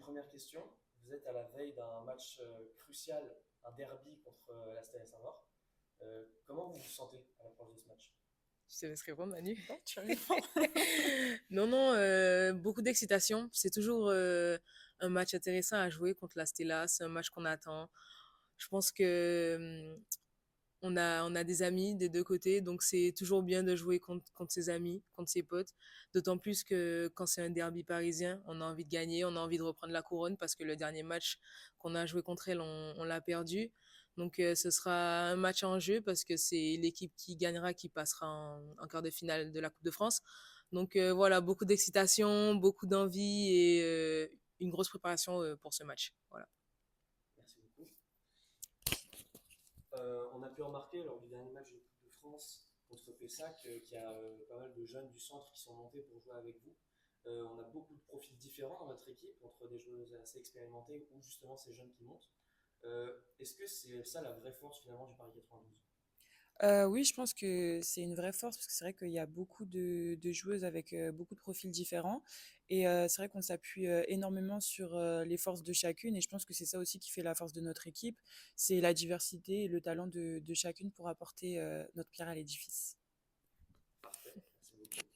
première question. Vous êtes à la veille d'un match crucial, un derby contre la Stella Saint-Maur. Comment vous vous sentez à l'approche de ce match? Je te laisse répondre, Manu. Ouais, tu réponds. Non, non, beaucoup d'excitation. C'est toujours un match intéressant à jouer contre la Stella. C'est un match qu'on attend. Je pense que on a des amis des deux côtés, donc c'est toujours bien de jouer contre ses amis, contre ses potes. D'autant plus que quand c'est un derby parisien, on a envie de gagner, on a envie de reprendre la couronne parce que le dernier match qu'on a joué contre elle, on l'a perdu. Donc ce sera un match en jeu parce que c'est l'équipe qui gagnera qui passera en quart de finale de la Coupe de France. Donc voilà, beaucoup d'excitation, beaucoup d'envie et une grosse préparation pour ce match. Voilà. Merci beaucoup. On a pu remarquer lors du dernier match de Coupe de France contre Pessac qu'il y a pas mal de jeunes du centre qui sont montés pour jouer avec vous. On a beaucoup de profils différents dans notre équipe, entre des joueuses assez expérimentées ou justement ces jeunes qui montent. Est-ce que c'est ça la vraie force finalement du Paris 92? Oui, je pense que c'est une vraie force parce que c'est vrai qu'il y a beaucoup de joueuses avec beaucoup de profils différents. Et c'est vrai qu'on s'appuie énormément sur les forces de chacune. Et je pense que c'est ça aussi qui fait la force de notre équipe. C'est la diversité et le talent de chacune pour apporter notre pierre à l'édifice. Parfait, merci beaucoup.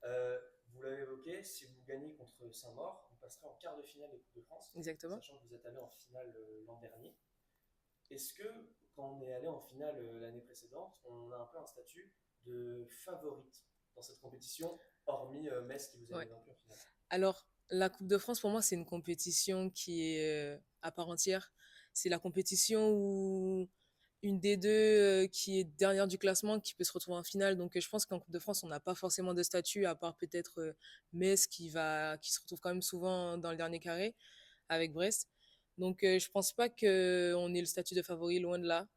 Euh, Vous l'avez évoqué, si vous gagnez contre Saint-Maur, vous passerez en quart de finale de Coupe de France, Exactement. sachant que vous êtes allé en finale l'an dernier. Est-ce que quand on est allé en finale l'année précédente, on a un peu un statut de favorite dans cette compétition, hormis Metz qui vous avait Ouais. vaincu en finale? Alors, la Coupe de France, pour moi, c'est une compétition qui est à part entière. C'est la compétition où une des deux qui est dernière du classement qui peut se retrouver en finale. Donc, je pense qu'en Coupe de France, on n'a pas forcément de statut, à part peut-être Metz qui se retrouve quand même souvent dans le dernier carré avec Brest. Donc, je pense pas qu'on ait le statut de favori, loin de là.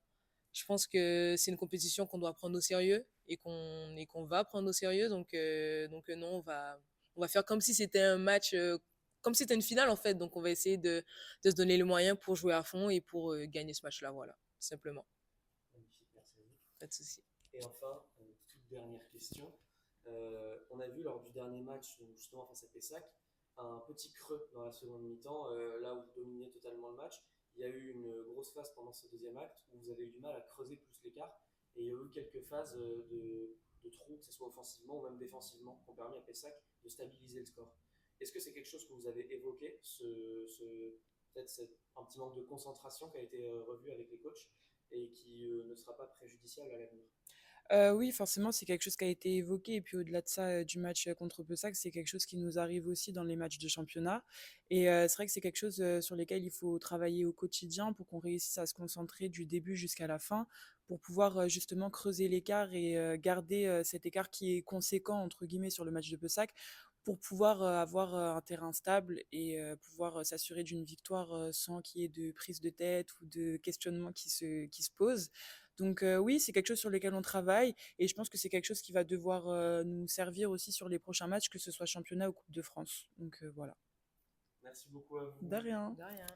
Je pense que c'est une compétition qu'on doit prendre au sérieux et qu'on va prendre au sérieux. Donc non, on va faire comme si c'était un match, comme si c'était une finale en fait. Donc on va essayer de se donner les moyens pour jouer à fond et pour gagner ce match-là. Voilà, simplement. Magnifique, merci à vous. Pas de souci. Et enfin, toute dernière question. On a vu lors du dernier match, donc justement face à Pessac, un petit creux dans la seconde mi-temps, là où vous dominez totalement le match. Il y a eu une grosse phase pendant ce deuxième acte où vous avez eu du mal à creuser plus l'écart. Et il y a eu quelques phases de trous, que ce soit offensivement ou même défensivement, qui ont permis à Pessac de stabiliser le score. Est-ce que c'est quelque chose que vous avez évoqué, peut-être un petit manque de concentration qui a été revu avec les coachs et qui ne sera pas préjudiciable à l'avenir? Oui, forcément, c'est quelque chose qui a été évoqué. Et puis au-delà de ça, du match contre Pessac, c'est quelque chose qui nous arrive aussi dans les matchs de championnat. Et c'est vrai que c'est quelque chose sur lequel il faut travailler au quotidien pour qu'on réussisse à se concentrer du début jusqu'à la fin, pour pouvoir justement creuser l'écart et garder cet écart qui est conséquent, entre guillemets, sur le match de Pessac, pour pouvoir avoir un terrain stable et pouvoir s'assurer d'une victoire sans qu'il y ait de prise de tête ou de questionnement qui se posent. Donc oui, c'est quelque chose sur lequel on travaille et je pense que c'est quelque chose qui va devoir nous servir aussi sur les prochains matchs, que ce soit championnat ou Coupe de France. Donc voilà. Merci beaucoup à De vous. rien. De rien.